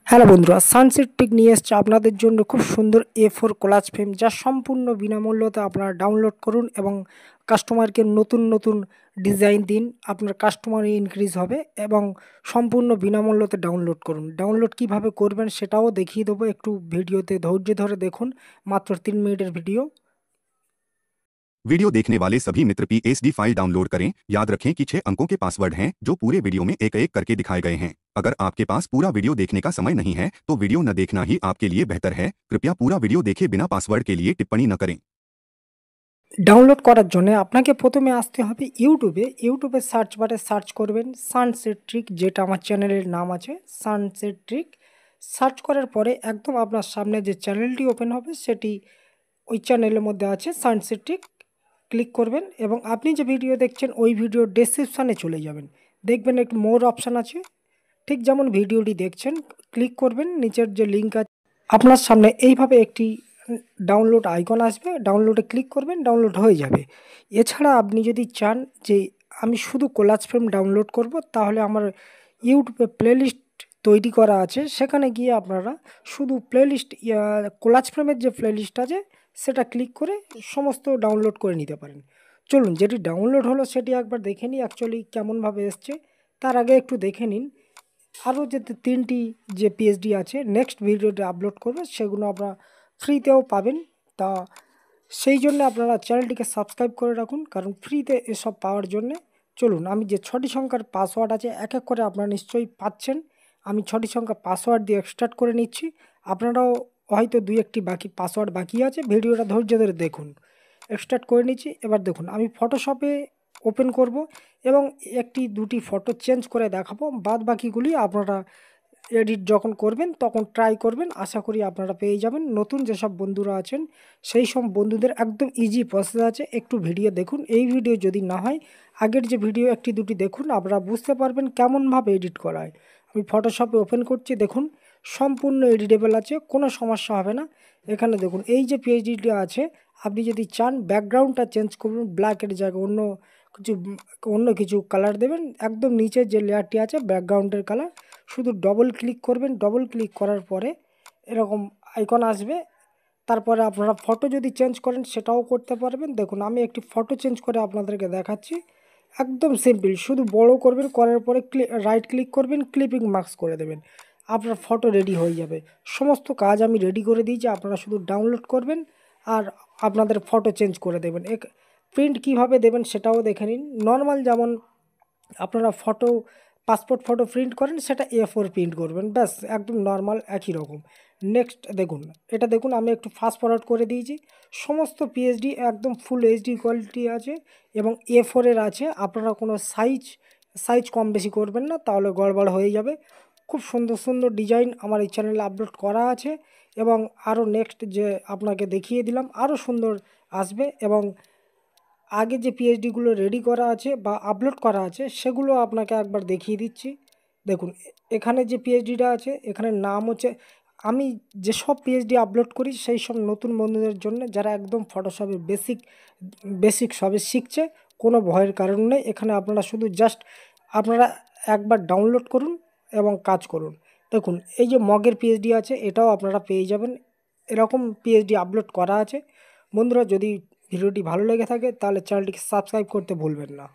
Hello বন্ধুরা, sunset take নিয়ে এসছে আপনাদের জন্য খুব সুন্দর A4 কোলাজ ফ্রেম, যা সম্পূর্ণ বিনামূল্যতে আপনারা ডাউনলোড করুন এবং কাস্টমারকে নতুন নতুন ডিজাইন দিন। আপনার কাস্টমার ইনক্রিজ হবে এবং সম্পূর্ণ বিনামূল্যতে ডাউনলোড করুন। ডাউনলোড কিভাবে করবেন সেটাও দেখিয়ে দেবো, একটু ভিডিওতে ধৈর্য ধরে দেখুন। মাত্র 3 মিনিটের ভিডিও। वीडियो देखने वाले सभी मित्र PSD फाइल डाउनलोड करें। याद रखें कि 6 अंकों के पासवर्ड हैं जो पूरे वीडियो में एक एक करके दिखाए गए हैं। अगर आपके पास पूरा वीडियो देखने का समय नहीं है तो वीडियो न देखना ही आपके लिए बेहतर है। कृपया पूरा वीडियो देखें बिना पासवर्ड के लिए टिप्पणी न करें। ডাউনলোড করার জন্য আপনাকে প্রথমে আসতে হবে ইউটিউবে সার্চ বারে সার্চ করবেন সানসেট ট্রিক, যেটা আমার চ্যানেলের নাম আছে সানসেট ট্রিক। সার্চ করার পরে একদম আপনার সামনে যে চ্যানেলটি ওপেন হবে সেটি ওই চ্যানেলের মধ্যে আছে সানসেট ট্রিক। ক্লিক করবেন এবং আপনি যে ভিডিও দেখছেন ওই ভিডিওর ডেসক্রিপশানে চলে যাবেন। দেখবেন একটু মোর অপশান আছে, ঠিক যেমন ভিডিওটি দেখছেন। ক্লিক করবেন, নিচের যে লিঙ্ক আছে আপনার সামনে এইভাবে একটি ডাউনলোড আইকন আসবে, ডাউনলোডে ক্লিক করবেন, ডাউনলোড হয়ে যাবে। এছাড়া আপনি যদি চান যে আমি শুধু কোলাজ ফ্রেম ডাউনলোড করব, তাহলে আমার ইউটিউবে প্লেলিস্ট তৈরি করা আছে, সেখানে গিয়ে আপনারা শুধু প্লেলিস্ট কোলাজ ফ্রেমের যে প্লেলিস্ট আছে সেটা ক্লিক করে সমস্ত ডাউনলোড করে নিতে পারেন। চলুন, যেটি ডাউনলোড হলো সেটি একবার দেখে নিই অ্যাকচুয়ালি কেমনভাবে এসছে। তার আগে একটু দেখে নিন আরও যে 3টি যে পিএইচডি আছে নেক্সট ভিডিওতে আপলোড করবে, সেগুলো আপনারা ফ্রিতেও পাবেন। তা সেই জন্য আপনারা চ্যানেলটিকে সাবস্ক্রাইব করে রাখুন, কারণ ফ্রিতে এসব পাওয়ার জন্যে। চলুন, আমি যে 6টি সংখ্যার পাসওয়ার্ড আছে এক এক করে আপনারা নিশ্চয়ই পাচ্ছেন। আমি 6টি সংখ্যা পাসওয়ার্ড দিয়ে এক্সট্রাক্ট করে নিচ্ছি। আপনারাও হয়তো 2-1টি বাকি পাসওয়ার্ড বাকি আছে, ভিডিওটা ধৈর্য ধরে দেখুন। এক্সট্রাক্ট করে নিচ্ছি। এবার দেখুন, আমি ফটোশপে ওপেন করব এবং 1-2টি ফটো চেঞ্জ করে দেখাবো। বাদ বাকিগুলি আপনারা এডিট যখন করবেন তখন ট্রাই করবেন, আশা করি আপনারা পেয়ে যাবেন। নতুন যেসব বন্ধুরা আছেন সেই সব বন্ধুদের একদম ইজি প্রসেস আছে, একটু ভিডিও দেখুন। এই ভিডিও যদি না হয় আগের যে ভিডিও 1-2টি দেখুন, আপনারা বুঝতে পারবেন কেমনভাবে এডিট করা হয়। আমি ফটোশপে ওপেন করছি, দেখুন সম্পূর্ণ এডিটেবল আছে, কোনো সমস্যা হবে না। এখানে দেখুন এই যে পিএইচডিটা আছে, আপনি যদি চান ব্যাকগ্রাউন্ডটা চেঞ্জ করুন, ব্ল্যাকের জায়গায় অন্য কিছু কালার দেবেন। একদম নিচের যে লেয়ারটি আছে ব্যাকগ্রাউন্ডের কালার, শুধু ডবল ক্লিক করবেন। ডবল ক্লিক করার পরে এরকম আইকন আসবে। তারপরে আপনারা ফটো যদি চেঞ্জ করেন সেটাও করতে পারবেন। দেখুন, আমি একটি ফটো চেঞ্জ করে আপনাদেরকে দেখাচ্ছি। একদম সিম্পল, শুধু বড় করবেন, করার পরে রাইট ক্লিক করবেন, ক্লিপিং মার্কস করে দেবেন, আপনার ফটো রেডি হয়ে যাবে। সমস্ত কাজ আমি রেডি করে দিয়েছি, আপনারা শুধু ডাউনলোড করবেন আর আপনাদের ফটো চেঞ্জ করে দেবেন। প্রিন্ট কিভাবে দেবেন সেটাও দেখে নিন। নর্মাল যেমন আপনারা পাসপোর্ট ফটো প্রিন্ট করেন সেটা A4 প্রিন্ট করবেন, ব্যাস একদম নর্মাল একই রকম। নেক্সট দেখুন, এটা দেখুন আমি একটু ফাস্ট ফরওয়ার্ড করে দিয়েছি। সমস্ত পিএইচডি একদম ফুল এইচডি কোয়ালিটি আছে এবং A4-এর আছে। আপনারা কোনো সাইজ কম বেশি করবেন না, তাহলে গড়বড় হয়ে যাবে। খুব সুন্দর সুন্দর ডিজাইন আমার এই চ্যানেলে আপলোড করা আছে এবং আরও নেক্সট যে আপনাকে দেখিয়ে দিলাম আরও সুন্দর আসবে। এবং আগে যে পিএইচডিগুলো রেডি করা আছে বা আপলোড করা আছে সেগুলো আপনাকে একবার দেখিয়ে দিচ্ছি। দেখুন, এখানে যে পিএইচডিটা আছে এখানে নাম হচ্ছে, আমি যেসব পিএইচডি আপলোড করি সেই সব নতুন বন্ধুদের জন্য যারা একদম ফটোশপের বেসিক সবে শিখছে। কোনো ভয়ের কারণ নেই, এখানে আপনারা শুধু জাস্ট আপনারা একবার ডাউনলোড করুন এবং কাজ করুন। দেখুন, এই যে মগের পিএইচডি আছে এটাও আপনারা পেয়ে যাবেন, এরকম পিএইচডি আপলোড করা আছে। বন্ধুরা, যদি ভিডিওটি ভালো লেগে থাকে তাহলে চ্যানেলটিকে সাবস্ক্রাইব করতে ভুলবেন না।